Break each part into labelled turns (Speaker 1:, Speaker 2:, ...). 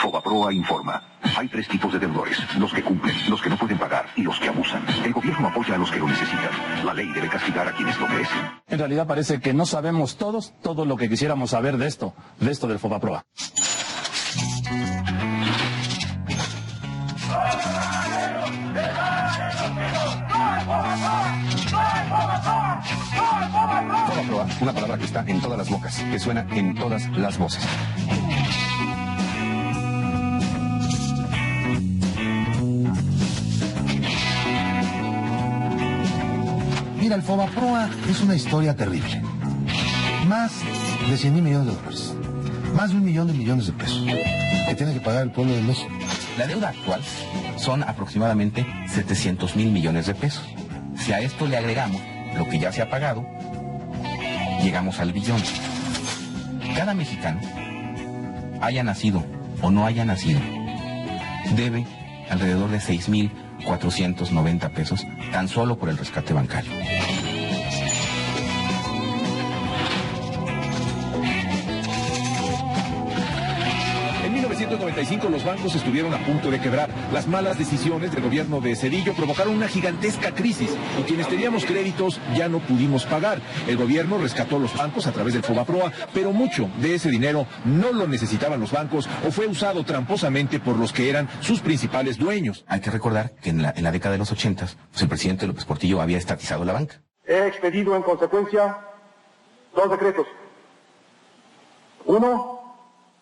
Speaker 1: Fobaproa informa. Hay 3 tipos de deudores: los que cumplen, los que no pueden pagar y los que abusan. El gobierno apoya a los que lo necesitan. La ley debe castigar a quienes lo merecen.
Speaker 2: En realidad parece que no sabemos todos todo lo que quisiéramos saber de esto del Fobaproa.
Speaker 3: Fobaproa, una palabra que está en todas las bocas, que suena en todas las voces.
Speaker 4: Mira, el Fobaproa es una historia terrible. Más de 100,000 millones de dólares. Más de 1 millón de millones de pesos que tiene que pagar el pueblo de México.
Speaker 3: La deuda actual son aproximadamente 700,000 millones de pesos. Si a esto le agregamos lo que ya se ha pagado, llegamos al billón. Cada mexicano, haya nacido o no haya nacido, debe alrededor de 6,490 pesos tan solo por el rescate bancario.
Speaker 5: En 1995 los bancos estuvieron a punto de quebrar. Las malas decisiones del gobierno de Zedillo provocaron una gigantesca crisis y quienes teníamos créditos ya no pudimos pagar. El gobierno rescató los bancos a través del Fobaproa, pero mucho de ese dinero no lo necesitaban los bancos o fue usado tramposamente por los que eran sus principales dueños.
Speaker 3: Hay que recordar que en la década de los 80, pues el presidente López Portillo había estatizado la banca.
Speaker 6: He expedido en consecuencia 2 decretos. Uno,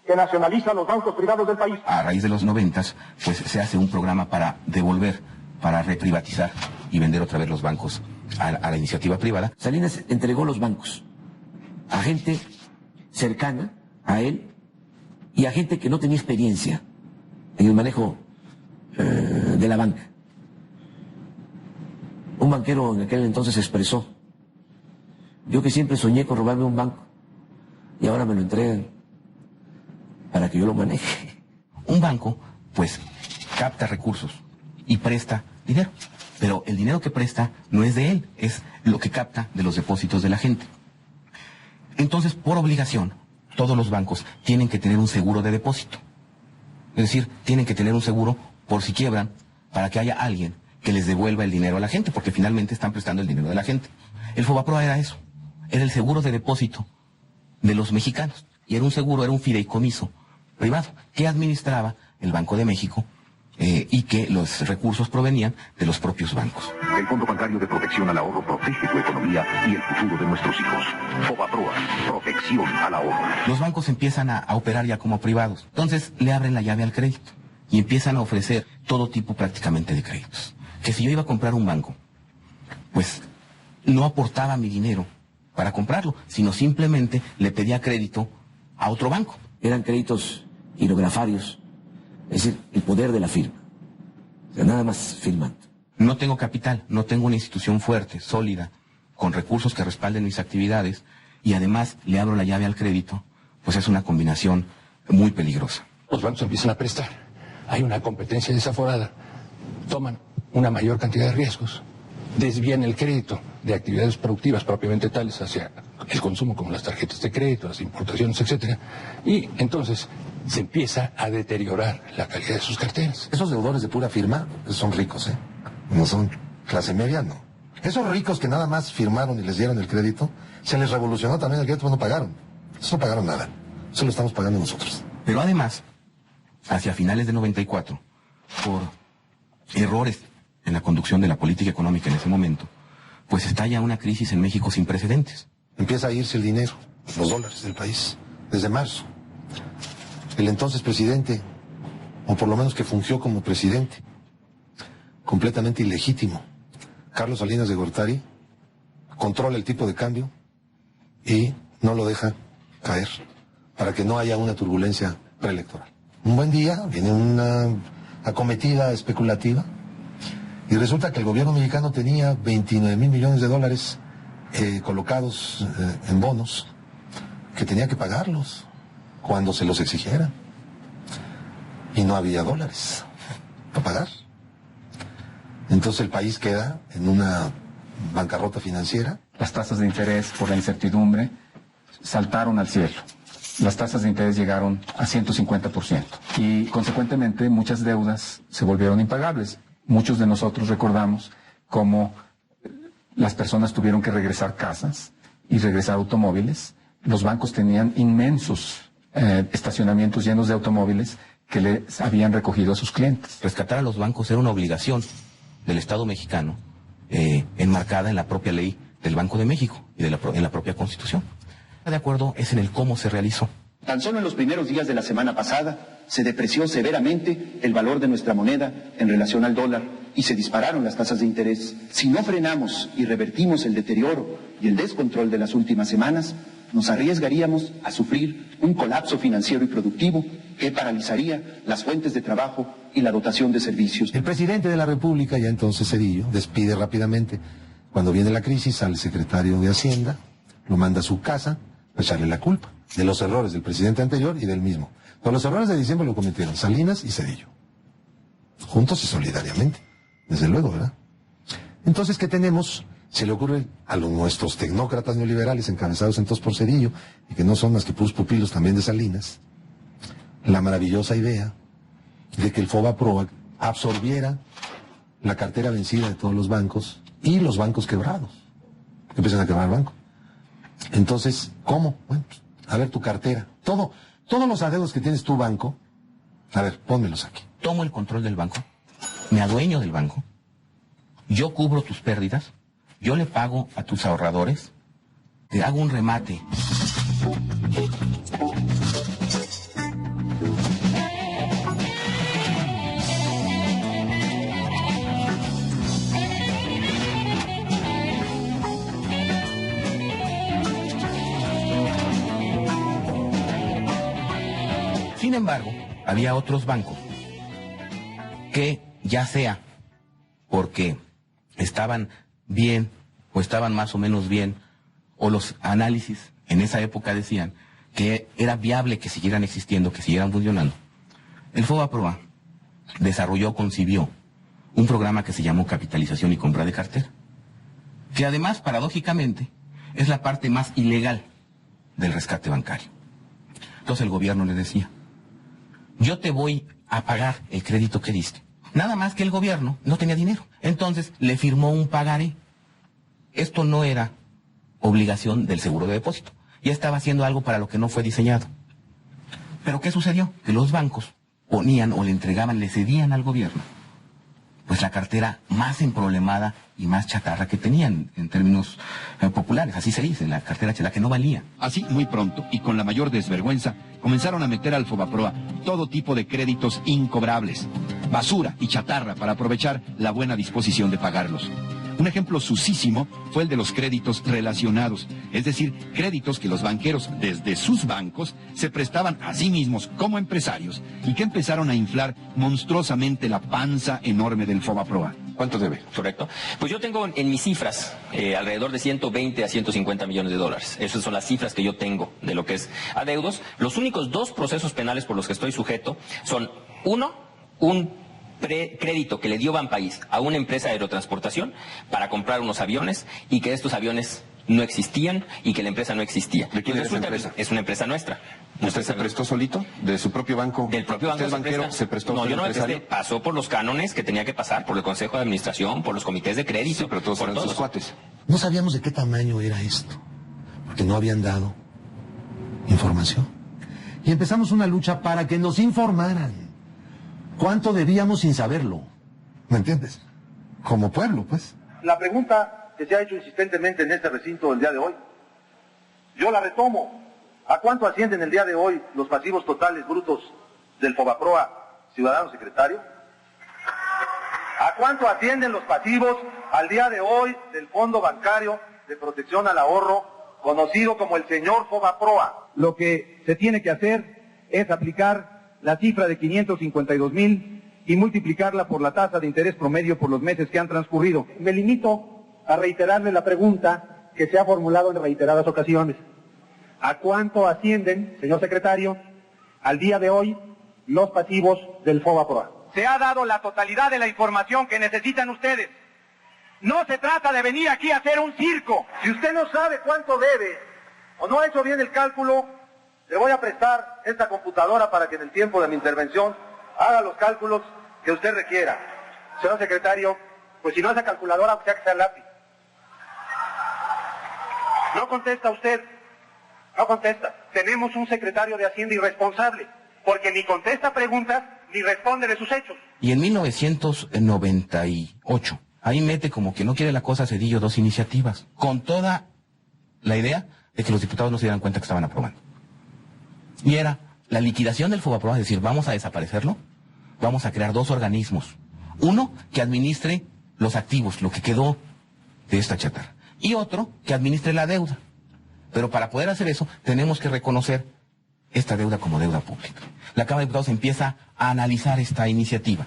Speaker 6: que nacionaliza los bancos privados del país.
Speaker 3: A raíz de los 90, pues se hace un programa para devolver, para reprivatizar y vender otra vez los bancos a la iniciativa privada.
Speaker 7: Salinas entregó los bancos a gente cercana a él y a gente que no tenía experiencia en el manejo de la banca. Un banquero en aquel entonces expresó: yo que siempre soñé con robarme un banco y ahora me lo entregan para que yo lo maneje.
Speaker 3: Un banco, pues, capta recursos y presta dinero. Pero el dinero que presta no es de él, es lo que capta de los depósitos de la gente. Entonces, por obligación, todos los bancos tienen que tener un seguro de depósito. Es decir, tienen que tener un seguro por si quiebran, para que haya alguien que les devuelva el dinero a la gente, porque finalmente están prestando el dinero de la gente. El Fobaproa era eso, era el seguro de depósito de los mexicanos. Y era un seguro, era un fideicomiso privado que administraba el Banco de México y que los recursos provenían de los propios bancos.
Speaker 1: El Fondo Bancario de Protección al Ahorro protege tu economía y el futuro de nuestros hijos. Fobaproa, protección al ahorro.
Speaker 3: Los bancos empiezan a operar ya como privados. Entonces le abren la llave al crédito y empiezan a ofrecer todo tipo prácticamente de créditos. Que si yo iba a comprar un banco, pues no aportaba mi dinero para comprarlo, sino simplemente le pedía crédito a otro banco.
Speaker 7: Eran créditos hidrografarios, es decir, el poder de la firma. O sea, nada más firmando.
Speaker 3: No tengo capital, no tengo una institución fuerte, sólida, con recursos que respalden mis actividades, y además le abro la llave al crédito, pues es una combinación muy peligrosa.
Speaker 8: Los bancos empiezan a prestar, hay una competencia desaforada, toman una mayor cantidad de riesgos, desvían el crédito de actividades productivas propiamente tales hacia el consumo, como las tarjetas de crédito, las importaciones, etcétera, y entonces se empieza a deteriorar la calidad de sus carteras.
Speaker 4: Esos deudores de pura firma son ricos, ¿eh? No son clase media, no. Esos ricos que nada más firmaron y les dieron el crédito, se les revolucionó también el crédito, pues no pagaron. Eso no pagaron nada. Eso lo estamos pagando nosotros.
Speaker 3: Pero además, hacia finales de 94, por errores en la conducción de la política económica en ese momento, pues estalla una crisis en México sin precedentes.
Speaker 4: Empieza a irse el dinero, los dólares del país, desde marzo. El entonces presidente, o por lo menos que fungió como presidente, completamente ilegítimo, Carlos Salinas de Gortari, controla el tipo de cambio y no lo deja caer para que no haya una turbulencia preelectoral. Un buen día, viene una acometida especulativa y resulta que el gobierno mexicano tenía 29,000 millones de dólares colocados en bonos que tenía que pagarlos cuando se los exigiera y no había dólares para pagar. Entonces el país queda en una bancarrota financiera.
Speaker 9: Las tasas de interés por la incertidumbre saltaron al cielo.
Speaker 8: las tasas de interés llegaron a 150% y consecuentemente muchas deudas se volvieron impagables. Muchos de nosotros recordamos cómo las personas tuvieron que regresar casas y regresar automóviles. Los bancos tenían inmensos estacionamientos llenos de automóviles que les habían recogido a sus clientes.
Speaker 3: Rescatar a los bancos era una obligación del Estado mexicano, enmarcada en la propia ley del Banco de México y en la propia Constitución. De acuerdo es en el cómo se realizó.
Speaker 9: Tan solo en los primeros días de la semana pasada se depreció severamente el valor de nuestra moneda en relación al dólar y se dispararon las tasas de interés. Si no frenamos y revertimos el deterioro y el descontrol de las últimas semanas, nos arriesgaríamos a sufrir un colapso financiero y productivo que paralizaría las fuentes de trabajo y la dotación de servicios.
Speaker 4: El presidente de la República, ya entonces Zedillo, despide rápidamente. Cuando viene la crisis al secretario de Hacienda, lo manda a su casa a echarle la culpa de los errores del presidente anterior y del mismo. Pero los errores de diciembre lo cometieron Salinas y Zedillo. Juntos y solidariamente. Desde luego, ¿verdad? Entonces, ¿qué tenemos? Se le ocurre a los nuestros tecnócratas neoliberales encabezados entonces por Zedillo, y que no son más que puros pupilos también de Salinas, la maravillosa idea de que el FOBAPROA absorbiera la cartera vencida de todos los bancos y los bancos quebrados. Que empiezan a quebrar el banco. Entonces, ¿cómo? Bueno, pues, a ver tu cartera. Todos los adeudos que tienes tu banco, a ver, pónmelos aquí.
Speaker 3: Tomo el control del banco, me adueño del banco, yo cubro tus pérdidas, yo le pago a tus ahorradores, te hago un remate. Sin embargo, había otros bancos que, ya sea porque estaban bien o estaban más o menos bien, o los análisis en esa época decían que era viable que siguieran existiendo, que siguieran funcionando, el FOBAPROA concibió un programa que se llamó Capitalización y Compra de Cartera, que además, paradójicamente, es la parte más ilegal del rescate bancario. Entonces el gobierno le decía: yo te voy a pagar el crédito que diste. Nada más que el gobierno no tenía dinero. Entonces le firmó un pagaré. Esto no era obligación del seguro de depósito. Ya estaba haciendo algo para lo que no fue diseñado. Pero ¿qué sucedió? Que los bancos ponían o le entregaban, le cedían al gobierno, pues la cartera más emproblemada y más chatarra que tenían en términos populares. Así se dice, la cartera la que no valía.
Speaker 10: Así, muy pronto, y con la mayor desvergüenza, comenzaron a meter al FOBAPROA todo tipo de créditos incobrables, basura y chatarra para aprovechar la buena disposición de pagarlos. Un ejemplo susísimo fue el de los créditos relacionados, es decir, créditos que los banqueros desde sus bancos se prestaban a sí mismos como empresarios y que empezaron a inflar monstruosamente la panza enorme del FOBAPROA.
Speaker 5: ¿Cuánto debe?
Speaker 11: Correcto. Pues yo tengo en mis cifras alrededor de 120 a 150 millones de dólares. Esas son las cifras que yo tengo de lo que es adeudos. Los únicos dos procesos penales por los que estoy sujeto son, uno, un crédito que le dio Banpaís a una empresa de aerotransportación para comprar unos aviones y que estos aviones no existían y que la empresa no existía.
Speaker 5: ¿De quién es esa empresa?
Speaker 11: Es una empresa nuestra.
Speaker 5: ¿Usted se prestó solito? ¿De su propio banco?
Speaker 11: Del propio banco.
Speaker 5: ¿Usted banquero se prestó?
Speaker 11: No, yo no me presté. Pasó por los cánones que tenía que pasar, por el Consejo de Administración, por los comités de crédito.
Speaker 5: Sí, pero todos eran sus cuates.
Speaker 4: No sabíamos de qué tamaño era esto, porque no habían dado información. Y empezamos una lucha para que nos informaran cuánto debíamos sin saberlo. ¿Me entiendes? Como pueblo, pues.
Speaker 6: La pregunta que se ha hecho insistentemente en este recinto el día de hoy, yo la retomo. ¿A cuánto ascienden el día de hoy los pasivos totales brutos del FOBAPROA, ciudadano secretario? ¿A cuánto ascienden los pasivos al día de hoy del Fondo Bancario de Protección al Ahorro, conocido como el señor FOBAPROA? Lo que se tiene que hacer es aplicar la cifra de 552,000 y multiplicarla por la tasa de interés promedio por los meses que han transcurrido. Me limito a reiterarle la pregunta que se ha formulado en reiteradas ocasiones. ¿A cuánto ascienden, señor secretario, al día de hoy los pasivos del FOBAPROA? Se ha dado la totalidad de la información que necesitan ustedes. No se trata de venir aquí a hacer un circo. Si usted no sabe cuánto debe o no ha hecho bien el cálculo, Le voy a prestar esta computadora para que en el tiempo de mi intervención haga los cálculos que usted requiera. Señor secretario, pues si no hace calculadora, pues ya que sea lápiz. No contesta usted. No contesta. Tenemos un secretario de Hacienda irresponsable, porque ni contesta preguntas ni responde de sus hechos.
Speaker 3: Y en 1998, ahí mete como que no quiere la cosa Zedillo 2 iniciativas, con toda la idea de que los diputados no se dieran cuenta que estaban aprobando. Y era la liquidación del Fobaproa, es decir, vamos a desaparecerlo, vamos a crear 2 organismos. Uno que administre los activos, lo que quedó de esta chatarra, y otro que administre la deuda. Pero para poder hacer eso, tenemos que reconocer esta deuda como deuda pública. La Cámara de Diputados empieza a analizar esta iniciativa.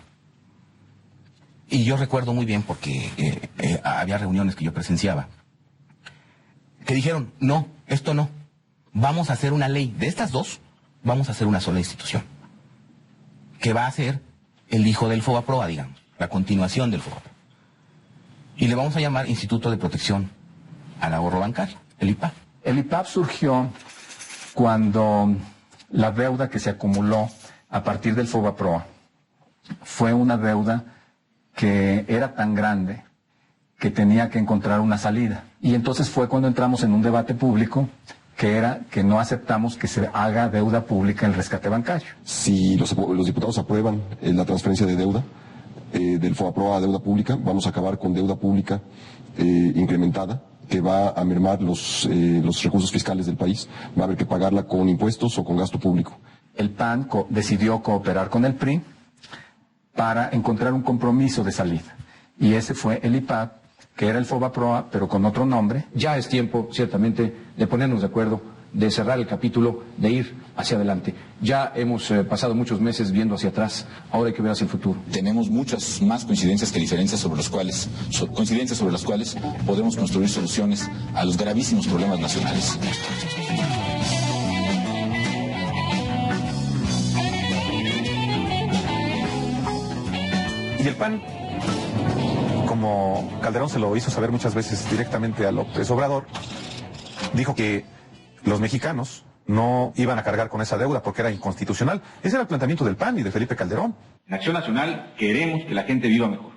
Speaker 3: Y yo recuerdo muy bien, porque había reuniones que yo presenciaba, que dijeron, no, esto no. Vamos a hacer una ley. De estas 2, vamos a hacer una sola institución. Que va a ser el hijo del Fobaproa, digamos, la continuación del Fobaproa. Y le vamos a llamar Instituto de Protección al Ahorro Bancario, el IPAP.
Speaker 2: El IPAP surgió cuando la deuda que se acumuló a partir del Fobaproa fue una deuda que era tan grande que tenía que encontrar una salida. Y entonces fue cuando entramos en un debate público que era que no aceptamos que se haga deuda pública el rescate bancario.
Speaker 12: Si los diputados aprueban la transferencia de deuda del Fobaproa a deuda pública, vamos a acabar con deuda pública incrementada, que va a mermar los recursos fiscales del país. Va a haber que pagarla con impuestos o con gasto público.
Speaker 2: El PAN decidió cooperar con el PRI para encontrar un compromiso de salida. Y ese fue el IPAP, que era el Fobaproa, pero con otro nombre.
Speaker 13: Ya es tiempo, ciertamente, de ponernos de acuerdo, de cerrar el capítulo, de ir hacia adelante. Ya hemos pasado muchos meses viendo hacia atrás, ahora hay que ver hacia el futuro.
Speaker 14: Tenemos muchas más coincidencias que diferencias sobre las cuales podemos construir soluciones a los gravísimos problemas nacionales.
Speaker 15: Y el PAN, como Calderón se lo hizo saber muchas veces directamente a López Obrador, dijo que los mexicanos no iban a cargar con esa deuda porque era inconstitucional. Ese era el planteamiento del PAN y de Felipe Calderón.
Speaker 16: En Acción Nacional queremos que la gente viva mejor.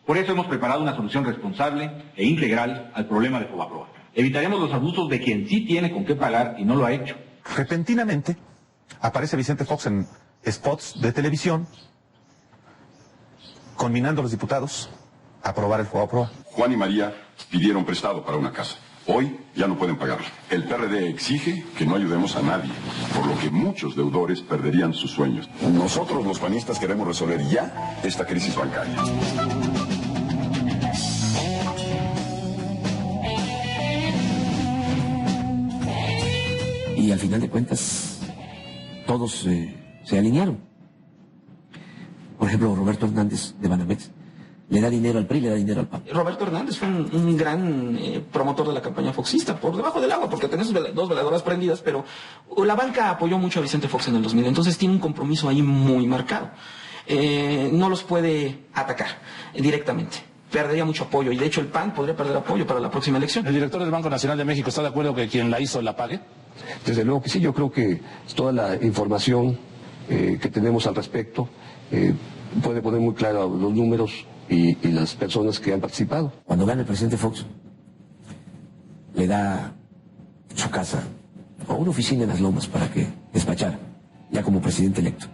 Speaker 16: Por eso hemos preparado una solución responsable e integral al problema de Fobaproa. Evitaremos los abusos de quien sí tiene con qué pagar y no lo ha hecho.
Speaker 15: Repentinamente aparece Vicente Fox en spots de televisión conminando a los diputados a aprobar el Fobaproa.
Speaker 17: Juan y María pidieron prestado para una casa. Hoy ya no pueden pagarlo. El PRD exige que no ayudemos a nadie, por lo que muchos deudores perderían sus sueños. Nosotros, los panistas, queremos resolver ya esta crisis bancaria.
Speaker 7: Y al final de cuentas, todos se alinearon. Por ejemplo, Roberto Hernández de Banamex le da dinero al PRI, le da dinero al PAN.
Speaker 18: Roberto Hernández fue un gran promotor de la campaña foxista, por debajo del agua, porque tenés 2 veladoras prendidas, pero la banca apoyó mucho a Vicente Fox en el 2000, entonces tiene un compromiso ahí muy marcado. No los puede atacar directamente. Perdería mucho apoyo, y de hecho el PAN podría perder apoyo para la próxima elección.
Speaker 2: ¿El director del Banco Nacional de México está de acuerdo que quien la hizo la pague?
Speaker 8: Desde luego que sí, yo creo que toda la información que tenemos al respecto puede poner muy claro los números y las personas que han participado.
Speaker 7: Cuando gana el presidente Fox, le da su casa o una oficina en las Lomas para que despachara, ya como presidente electo.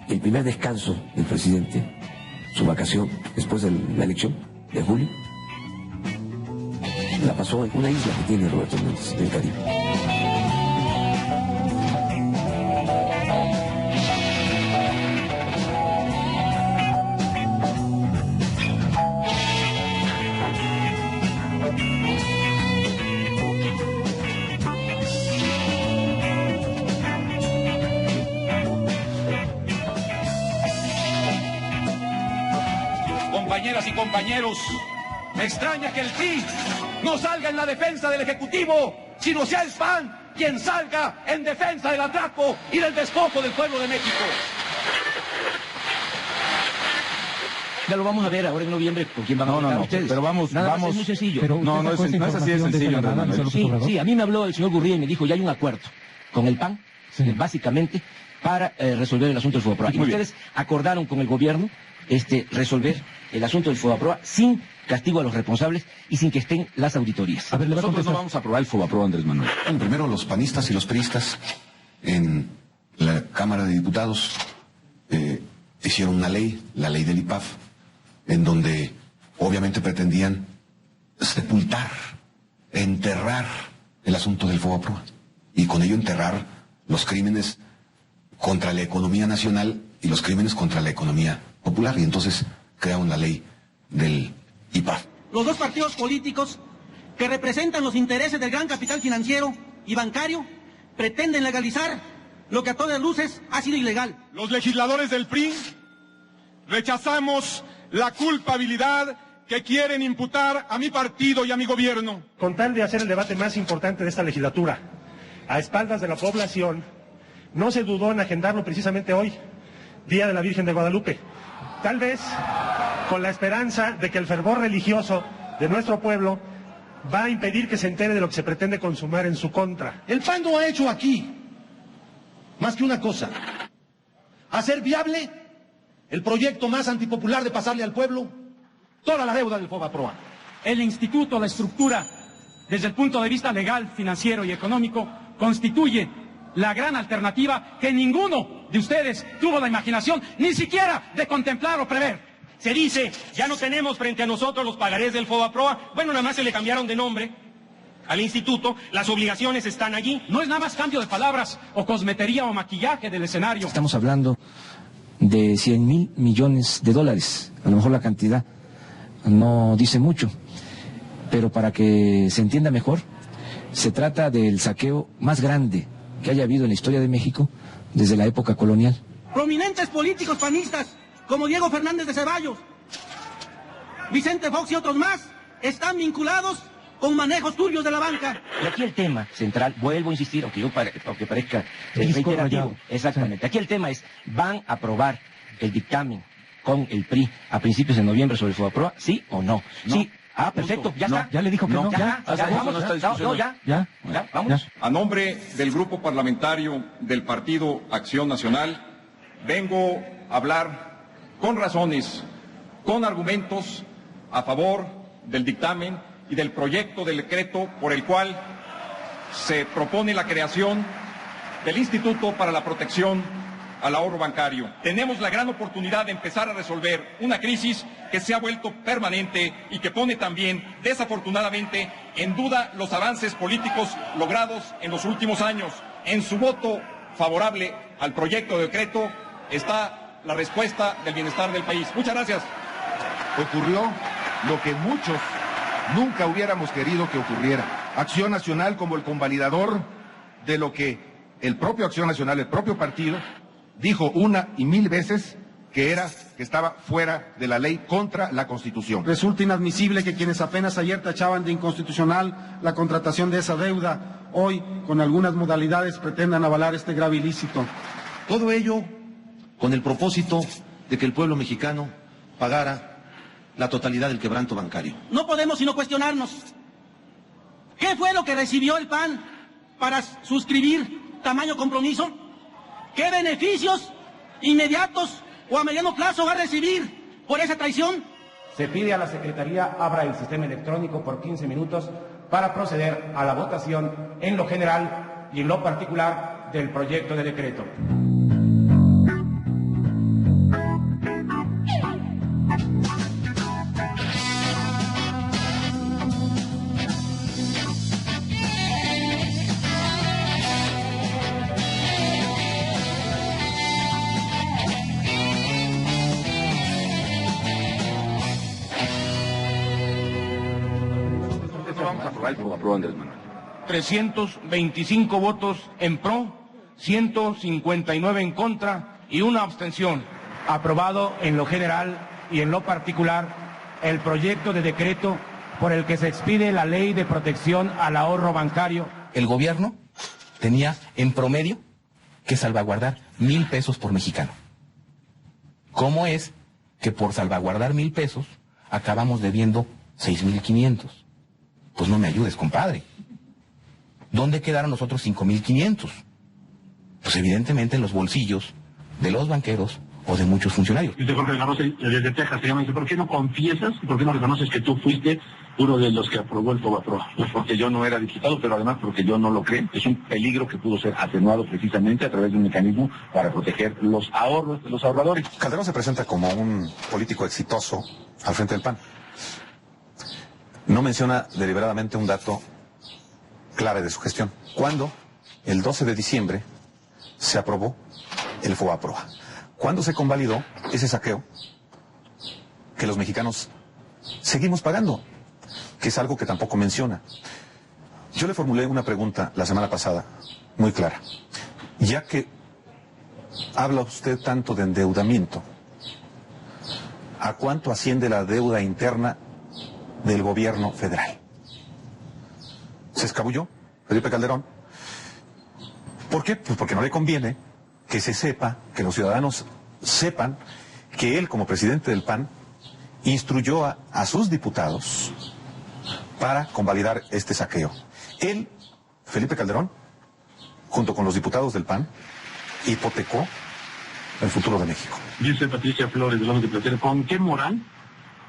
Speaker 7: El primer descanso del presidente, su vacación después de la elección de julio, la pasó en una isla que tiene Roberto Hernández del Caribe.
Speaker 19: Compañeras y compañeros, me extraña que el PRI no salga en la defensa del Ejecutivo, sino sea el PAN quien salga en defensa del atraco y del despojo del pueblo de México.
Speaker 18: Ya lo vamos a ver ahora en noviembre con quién van a votar ustedes.
Speaker 2: Pero vamos.
Speaker 18: Es muy sencillo.
Speaker 2: Pero no es así de sencillo.
Speaker 18: Sí, a mí me habló el señor Gurría y me dijo, ya hay un acuerdo con el PAN
Speaker 7: básicamente para resolver el asunto del Fobaproa. Y ustedes acordaron con el gobierno resolver el asunto del Fobaproa sin castigo a los responsables y sin que estén las auditorías.
Speaker 3: A ver, nosotros no vamos a aprobar el Fobaproa, Andrés Manuel.
Speaker 20: Bueno, primero los panistas y los priistas en la Cámara de Diputados hicieron una ley, la ley del IPAF, en donde obviamente pretendían sepultar, enterrar el asunto del Fobaproa y con ello enterrar los crímenes contra la economía nacional y los crímenes contra la economía popular, y entonces crearon la ley del IPAF.
Speaker 21: Los dos partidos políticos que representan los intereses del gran capital financiero y bancario pretenden legalizar lo que a todas luces ha sido ilegal.
Speaker 22: Los legisladores del PRI rechazamos la culpabilidad que quieren imputar a mi partido y a mi gobierno.
Speaker 23: Con tal de hacer el debate más importante de esta legislatura, a espaldas de la población, no se dudó en agendarlo precisamente hoy, Día de la Virgen de Guadalupe. Tal vez con la esperanza de que el fervor religioso de nuestro pueblo va a impedir que se entere de lo que se pretende consumar en su contra.
Speaker 24: El PAN no ha hecho aquí más que una cosa: hacer viable el proyecto más antipopular de pasarle al pueblo toda la deuda del Fobaproa.
Speaker 25: El instituto, la estructura, desde el punto de vista legal, financiero y económico, constituye la gran alternativa que ninguno de ustedes tuvo la imaginación ni siquiera de contemplar o prever.
Speaker 26: Se dice, ya no tenemos frente a nosotros los pagarés del Fobaproa. Bueno, nada más se le cambiaron de nombre al instituto, las obligaciones están allí.
Speaker 25: No es nada más cambio de palabras o cosmetería o maquillaje del escenario.
Speaker 7: Estamos hablando de 100.000 millones de dólares. A lo mejor la cantidad no dice mucho, pero para que se entienda mejor, se trata del saqueo más grande que haya habido en la historia de México desde la época colonial.
Speaker 21: Prominentes políticos panistas como Diego Fernández de Ceballos, Vicente Fox y otros más están vinculados con manejos turbios de la banca.
Speaker 7: Y aquí el tema central, vuelvo a insistir, aunque parezca reiterativo, exactamente. Aquí el tema es, ¿van a aprobar el dictamen con el PRI a principios de noviembre sobre el Fobaproa, sí o no? Sí. Ah, perfecto, ya está.
Speaker 2: Ya le dijo que no.
Speaker 7: Vamos.
Speaker 22: A nombre del Grupo Parlamentario del Partido Acción Nacional, vengo a hablar con razones, con argumentos a favor del dictamen y del proyecto de decreto por el cual se propone la creación del Instituto para la Protección al Ahorro Bancario. Tenemos la gran oportunidad de empezar a resolver una crisis que se ha vuelto permanente y que pone también, desafortunadamente, en duda los avances políticos logrados en los últimos años. En su voto favorable al proyecto de decreto está la respuesta del bienestar del país. Muchas gracias.
Speaker 27: Ocurrió lo que muchos nunca hubiéramos querido que ocurriera. Acción Nacional como el convalidador de lo que el propio Acción Nacional, el propio partido, dijo una y mil veces que estaba fuera de la ley, contra la Constitución.
Speaker 23: Resulta inadmisible que quienes apenas ayer tachaban de inconstitucional la contratación de esa deuda, hoy, con algunas modalidades, pretendan avalar este grave ilícito.
Speaker 24: Todo ello con el propósito de que el pueblo mexicano pagara la totalidad del quebranto bancario.
Speaker 21: No podemos sino cuestionarnos, ¿qué fue lo que recibió el PAN para suscribir tamaño compromiso? ¿Qué beneficios inmediatos o a mediano plazo va a recibir por esa traición?
Speaker 28: Se pide a la Secretaría abra el sistema electrónico por 15 minutos para proceder a la votación en lo general y en lo particular del proyecto de decreto.
Speaker 22: Aprobó Andrés Manuel. 325 votos en pro, 159 en contra y una abstención.
Speaker 28: Aprobado en lo general y en lo particular el proyecto de decreto por el que se expide la Ley de Protección al Ahorro Bancario.
Speaker 3: El gobierno tenía en promedio que salvaguardar 1,000 pesos por mexicano. ¿Cómo es que por salvaguardar 1,000 pesos acabamos debiendo 6,500? Pues no me ayudes, compadre. ¿Dónde quedaron los otros 5,500? Pues evidentemente en los bolsillos de los banqueros o de muchos funcionarios.
Speaker 1: Usted, Jorge de la Rosa, desde Texas, se llama y dice, ¿por qué no confiesas? ¿Por qué no reconoces que tú fuiste uno de los que aprobó el FOBAPROA?
Speaker 16: Pues porque yo no era diputado, pero además porque yo no lo creo. Es un peligro que pudo ser atenuado precisamente a través de un mecanismo para proteger los ahorros de los ahorradores.
Speaker 15: Calderón se presenta como un político exitoso al frente del PAN. No menciona deliberadamente un dato clave de su gestión. ¿Cuándo? El 12 de diciembre se aprobó el FOBAPROA. ¿Cuándo se convalidó ese saqueo que los mexicanos seguimos pagando? Que es algo que tampoco menciona. Yo le formulé una pregunta la semana pasada, muy clara. Ya que habla usted tanto de endeudamiento, ¿a cuánto asciende la deuda interna del gobierno federal? Se escabulló Felipe Calderón. ¿Por qué? Pues porque no le conviene que se sepa, que los ciudadanos sepan que él, como presidente del PAN, instruyó a sus diputados para convalidar este saqueo. Él, Felipe Calderón, junto con los diputados del PAN, hipotecó el futuro de México.
Speaker 1: Dice Patricia Flores de López de Platero, ¿con qué moral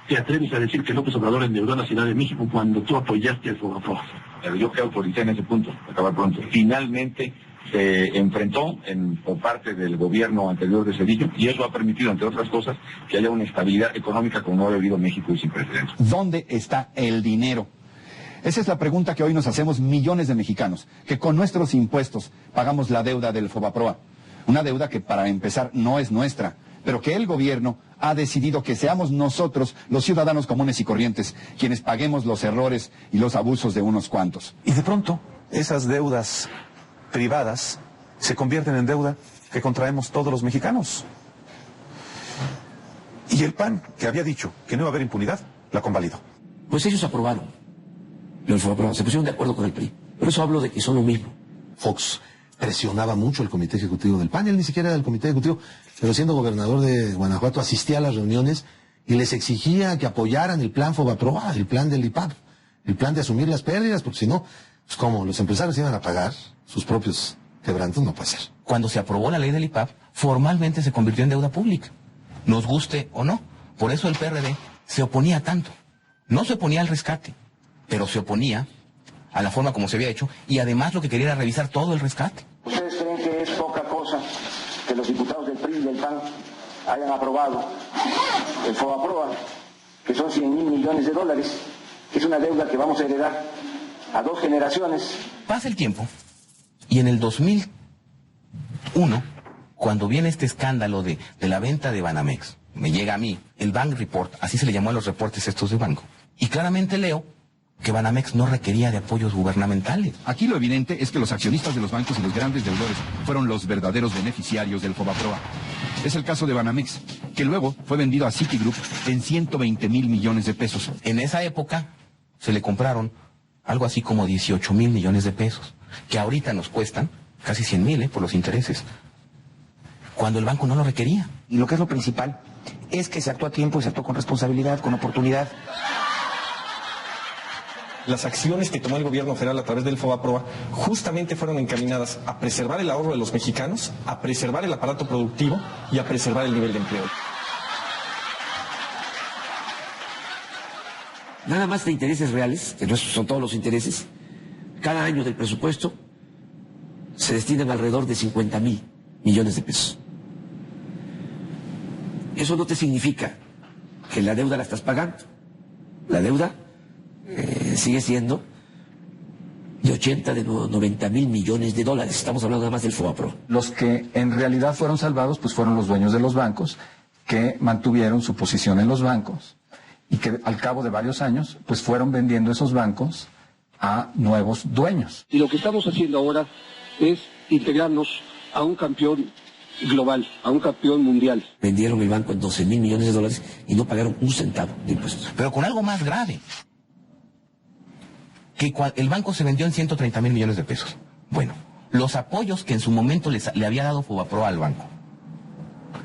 Speaker 1: te atreves a decir que López Obrador endeudó a la Ciudad de México cuando tú apoyaste el FOBAPROA?
Speaker 16: Pero yo que autoricé en ese punto, acabar pronto. Finalmente se enfrentó por parte del gobierno anterior de Cedillo y eso ha permitido, entre otras cosas, que haya una estabilidad económica como no ha vivido México y sin precedentes.
Speaker 4: ¿Dónde está el dinero? Esa es la pregunta que hoy nos hacemos millones de mexicanos, que con nuestros impuestos pagamos la deuda del FOBAPROA. Una deuda que, para empezar, no es nuestra, pero que el gobierno ha decidido que seamos nosotros, los ciudadanos comunes y corrientes, quienes paguemos los errores y los abusos de unos cuantos.
Speaker 15: Y de pronto, esas deudas privadas se convierten en deuda que contraemos todos los mexicanos. Y el PAN, que había dicho que no iba a haber impunidad, la convalidó.
Speaker 7: Pues ellos aprobaron el FOBAPROA, se pusieron de acuerdo con el PRI. Por eso hablo de que son lo mismo.
Speaker 24: Fox presionaba mucho el comité ejecutivo del PAN, él ni siquiera era del comité ejecutivo, pero siendo gobernador de Guanajuato asistía a las reuniones y les exigía que apoyaran el plan FOBAPROA, el plan del IPAP, el plan de asumir las pérdidas, porque si no, pues como los empresarios iban a pagar sus propios quebrantos, no puede ser.
Speaker 3: Cuando se aprobó la ley del IPAP, formalmente se convirtió en deuda pública, nos guste o no. Por eso el PRD se oponía tanto. No se oponía al rescate, pero se oponía a la forma como se había hecho y además lo que quería era revisar todo el rescate.
Speaker 5: ¿Ustedes creen que es poca cosa que los diputados del PRI y del PAN hayan aprobado el FOBAPROA, que son 100,000 millones de dólares, que es una deuda que vamos a heredar a 2 generaciones?
Speaker 3: Pasa el tiempo y en el 2001, cuando viene este escándalo de la venta de Banamex, me llega a mí el Bank Report, así se le llamó a los reportes estos de banco, y claramente leo que Banamex no requería de apoyos gubernamentales.
Speaker 4: Aquí lo evidente es que los accionistas de los bancos y los grandes deudores fueron los verdaderos beneficiarios del FOBAPROA. Es el caso de Banamex, que luego fue vendido a Citigroup en 120,000 millones de pesos.
Speaker 3: En esa época se le compraron algo así como 18,000 millones de pesos, que ahorita nos cuestan casi 100,000 por los intereses, cuando el banco no lo requería.
Speaker 6: Y lo que es lo principal es que se actuó a tiempo y se actuó con responsabilidad, con oportunidad.
Speaker 9: Las acciones que tomó el gobierno federal a través del FOBAPROA justamente fueron encaminadas a preservar el ahorro de los mexicanos, a preservar el aparato productivo y a preservar el nivel de empleo.
Speaker 7: Nada más de intereses reales, que no son todos los intereses, cada año del presupuesto se destinan alrededor de 50,000 millones de pesos. Eso no te significa que la deuda la estás pagando. La deuda sigue siendo de 80, de 90,000 millones de dólares. Estamos hablando nada más del FOBAPROA.
Speaker 2: Los que en realidad fueron salvados pues fueron los dueños de los bancos, que mantuvieron su posición en los bancos y que al cabo de varios años pues fueron vendiendo esos bancos a nuevos dueños.
Speaker 10: Y lo que estamos haciendo ahora es integrarnos a un campeón global, a un campeón mundial.
Speaker 7: Vendieron el banco en 12,000 millones de dólares y no pagaron un centavo de impuestos.
Speaker 3: Pero con algo más grave, que el banco se vendió en 130,000 millones de pesos. Bueno, los apoyos que en su momento le había dado FOBAPROA al banco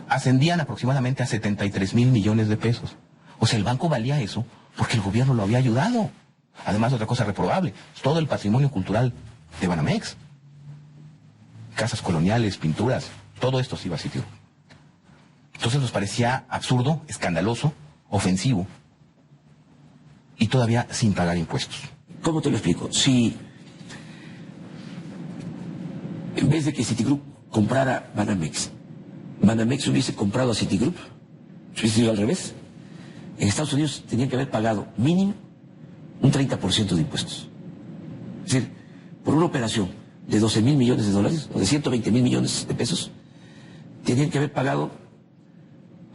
Speaker 3: ascendían aproximadamente a 73,000 millones de pesos. O sea, el banco valía eso porque el gobierno lo había ayudado. Además, otra cosa reprobable, todo el patrimonio cultural de Banamex. casas coloniales, pinturas, todo esto se iba a sitio. Entonces nos parecía absurdo, escandaloso, ofensivo y todavía sin pagar impuestos.
Speaker 7: ¿Cómo te lo explico? Si en vez de que Citigroup comprara Banamex, Banamex hubiese comprado a Citigroup, hubiese sido al revés, en Estados Unidos tenían que haber pagado mínimo un 30% de impuestos. Es decir, por una operación de 12,000 millones de dólares o de 120,000 millones de pesos, tenían que haber pagado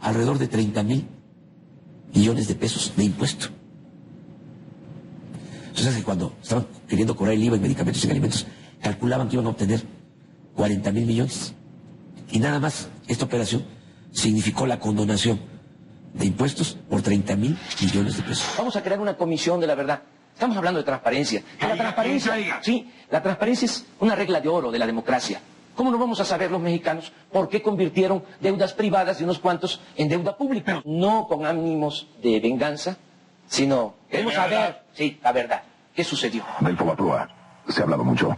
Speaker 7: alrededor de 30,000 millones de pesos de impuesto. Entonces, que cuando estaban queriendo cobrar el IVA en medicamentos y en alimentos, calculaban que iban a obtener 40,000 millones. Y nada más, esta operación significó la condonación de impuestos por 30,000 millones de pesos.
Speaker 6: Vamos a crear una comisión de la verdad. Estamos hablando de transparencia. La transparencia, sí, la transparencia es una regla de oro de la democracia. ¿Cómo no vamos a saber los mexicanos por qué convirtieron deudas privadas de unos cuantos en deuda pública? No con ánimos de venganza, sino queremos saber, sí, la verdad. ¿Qué sucedió?
Speaker 8: Del Fobaproa se ha hablado mucho.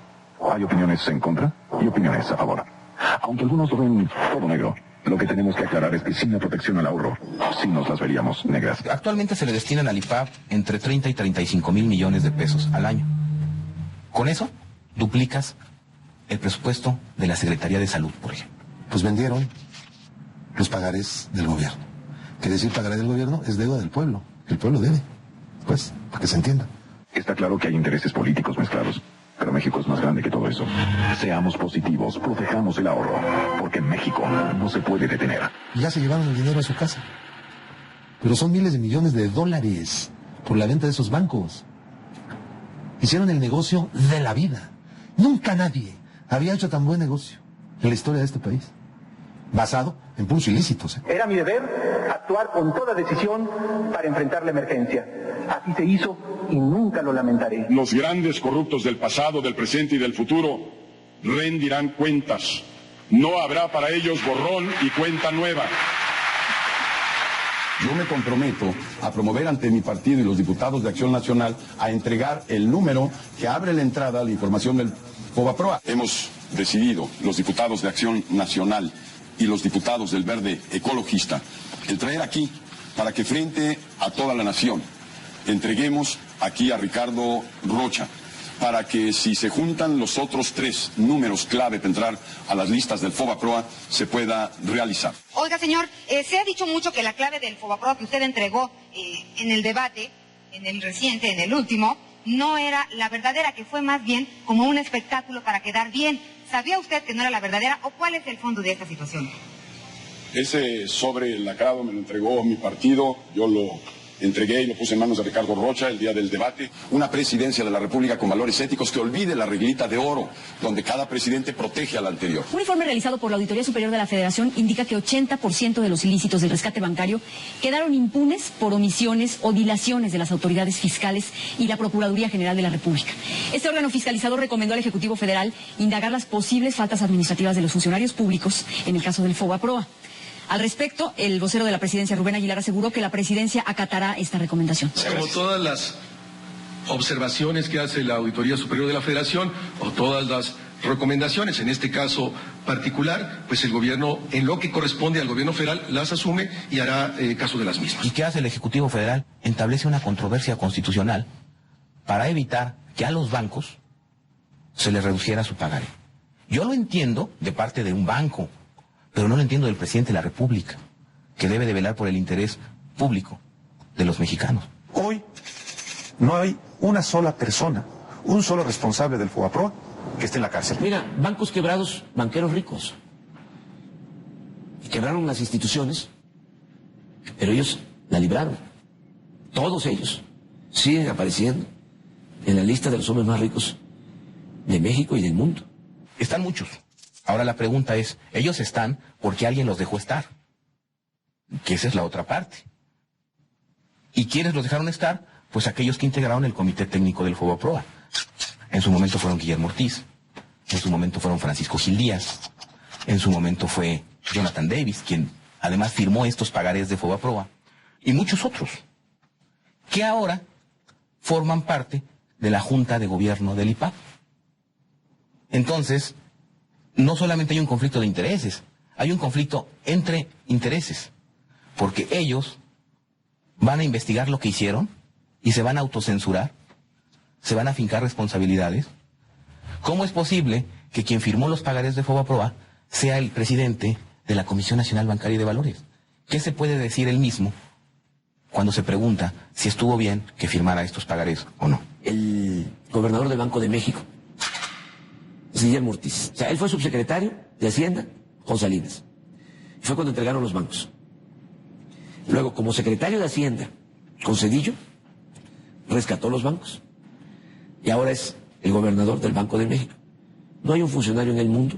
Speaker 8: Hay opiniones en contra y opiniones a favor. Aunque algunos lo ven todo negro, lo que tenemos que aclarar es que sin la protección al ahorro, sí nos las veríamos negras.
Speaker 3: Actualmente se le destinan al IPAB entre 30 y 35,000 millones de pesos al año. Con eso, duplicas el presupuesto de la Secretaría de Salud, por ejemplo.
Speaker 24: Pues vendieron los pagarés del gobierno. Que decir pagaré del gobierno es deuda del pueblo. El pueblo debe. Pues, para que se entienda.
Speaker 8: Está claro que hay intereses políticos mezclados, pero México es más grande que todo eso. Seamos positivos, protejamos el ahorro, porque México no se puede detener.
Speaker 24: Ya se llevaron el dinero a su casa. Pero son miles de millones de dólares por la venta de esos bancos. Hicieron el negocio de la vida. Nunca nadie había hecho tan buen negocio en la historia de este país. Basado en puros ilícitos.
Speaker 11: Era mi deber actuar con toda decisión para enfrentar la emergencia. Así se hizo y nunca lo lamentaré.
Speaker 12: Los grandes corruptos del pasado, del presente y del futuro rendirán cuentas. No habrá para ellos borrón y cuenta nueva.
Speaker 13: Yo me comprometo a promover ante mi partido y los diputados de Acción Nacional a entregar el número que abre la entrada a la información del Fobaproa.
Speaker 12: Hemos decidido, los diputados de Acción Nacional y los diputados del Verde Ecologista, el traer aquí para que frente a toda la nación entreguemos aquí a Ricardo Rocha, para que si se juntan los otros 3 números clave para entrar a las listas del Fobaproa, se pueda realizar.
Speaker 14: Oiga, señor, se ha dicho mucho que la clave del Fobaproa que usted entregó en el debate, en el reciente, en el último, no era la verdadera, que fue más bien como un espectáculo para quedar bien. ¿Sabía usted que no era la verdadera o cuál es el fondo de esta situación?
Speaker 12: Ese sobre lacrado me lo entregó mi partido, yo lo entregué y lo puse en manos de Ricardo Rocha el día del debate. Una presidencia de la República con valores éticos que olvide la reglita de oro, donde cada presidente protege al anterior.
Speaker 17: Un informe realizado por la Auditoría Superior de la Federación indica que 80% de los ilícitos del rescate bancario quedaron impunes por omisiones o dilaciones de las autoridades fiscales y la Procuraduría General de la República. Este órgano fiscalizador recomendó al Ejecutivo Federal indagar las posibles faltas administrativas de los funcionarios públicos en el caso del Fobaproa. Al respecto, el vocero de la presidencia, Rubén Aguilar, aseguró que la presidencia acatará esta recomendación.
Speaker 18: Como todas las observaciones que hace la Auditoría Superior de la Federación o todas las recomendaciones, en este caso particular, pues el gobierno, en lo que corresponde al gobierno federal, las asume y hará caso de las mismas.
Speaker 3: ¿Y qué hace el Ejecutivo Federal? Establece una controversia constitucional para evitar que a los bancos se les reduciera su pagaré. Yo lo entiendo de parte de un banco, pero no lo entiendo del presidente de la República, que debe de velar por el interés público de los mexicanos.
Speaker 15: Hoy no hay una sola persona, un solo responsable del Fobaproa que esté en la cárcel.
Speaker 7: Mira, bancos quebrados, banqueros ricos. Quebraron las instituciones, pero ellos la libraron. Todos ellos siguen apareciendo en la lista de los hombres más ricos de México y del mundo.
Speaker 3: Están muchos. Ahora la pregunta es, ellos están porque alguien los dejó estar. Que esa es la otra parte. ¿Y quiénes los dejaron estar? Pues aquellos que integraron el Comité Técnico del Fobaproa. En su momento fueron Guillermo Ortiz, en su momento fueron Francisco Gil Díaz, en su momento fue Jonathan Davis, quien además firmó estos pagarés de Fobaproa, y muchos otros, que ahora forman parte de la Junta de Gobierno del IPAB. Entonces, no solamente hay un conflicto de intereses, hay un conflicto entre intereses, porque ellos van a investigar lo que hicieron y se van a autocensurar, se van a fincar responsabilidades. ¿Cómo es posible que quien firmó los pagarés de Fobaproa sea el presidente de la Comisión Nacional Bancaria y de Valores? ¿Qué se puede decir él mismo cuando se pregunta si estuvo bien que firmara estos pagarés o no?
Speaker 7: El gobernador del Banco de México, Guillermo Ortiz. O sea, él fue subsecretario de Hacienda con Salinas. Y fue cuando entregaron los bancos. Luego, como secretario de Hacienda con Zedillo, rescató los bancos. Y ahora es el gobernador del Banco de México. No hay un funcionario en el mundo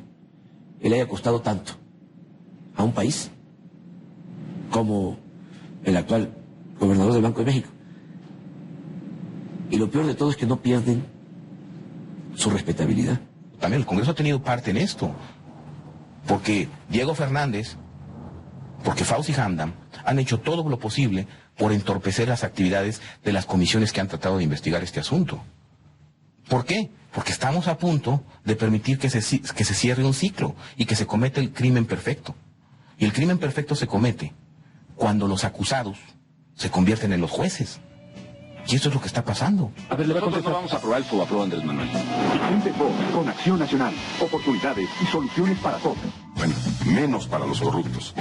Speaker 7: que le haya costado tanto a un país como el actual gobernador del Banco de México. Y lo peor de todo es que no pierden su respetabilidad.
Speaker 3: También el Congreso ha tenido parte en esto, porque Diego Fernández, porque Fauci Hamdan han hecho todo lo posible por entorpecer las actividades de las comisiones que han tratado de investigar este asunto. ¿Por qué? Porque estamos a punto de permitir que se cierre un ciclo y que se cometa el crimen perfecto. Y el crimen perfecto se comete cuando los acusados se convierten en los jueces. Y eso es lo que está pasando.
Speaker 8: A ver, nosotros no vamos a aprobar el Fobaproa, Andrés Manuel. Vicente Fox, con Acción Nacional, oportunidades y soluciones para todos.
Speaker 12: Bueno, menos para los corruptos.